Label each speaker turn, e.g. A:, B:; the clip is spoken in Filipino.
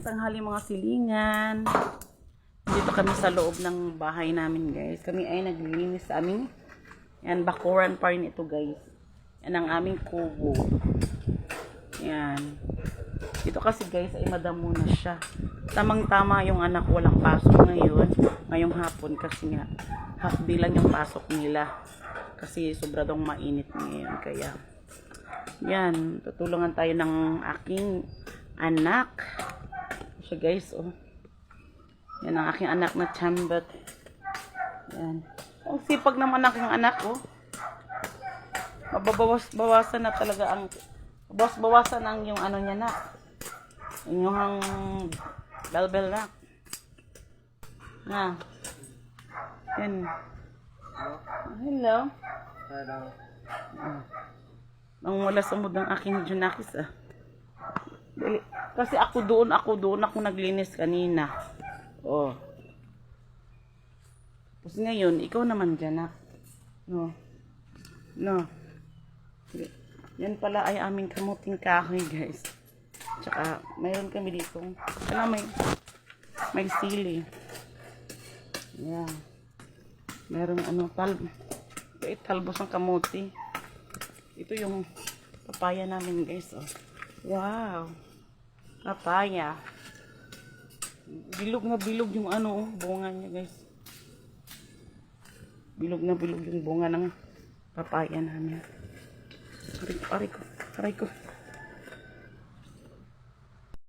A: tanghali mga silingan. Dito kami sa loob ng bahay namin guys. Kami ay naglilinis sa aming yan, bakuran pa rin ito guys. Yan ang aming kubo. Yan. Dito kasi guys ay madamo na siya. Tamang tama yung anak ko walang pasok ngayon. Ngayong hapon kasi nga half day lang yung pasok nila. Kasi sobradong mainit ngayon. Kaya yan. Tutulungan tayo ng aking anak. Siya guys oh. Yan ang aking anak na Chambet. Yan. Ang sipag naman aking anak oh. Mababawasan na talaga ang bawasan ang yung ano niya na. Yung belbel na. Na. Yan. Hello.
B: Hello.
A: Ang wala sa mood ng aking Junakis ah. Dali. Kasi ako doon ako naglinis kanina. Oh. Tapos ngayon, ikaw naman dyan ah. No. No. Yan pala ay aming kamuting kahoy guys. Tsaka mayroon kami dito. May sili. Yan. Mayroon talbos ng kamuti. Ito yung papaya namin guys. Oh. Wow. Papaya. Bilog na bilog yung bunga niya guys. Bilog na bilog yung bunga ng papaya namin. Aray ko.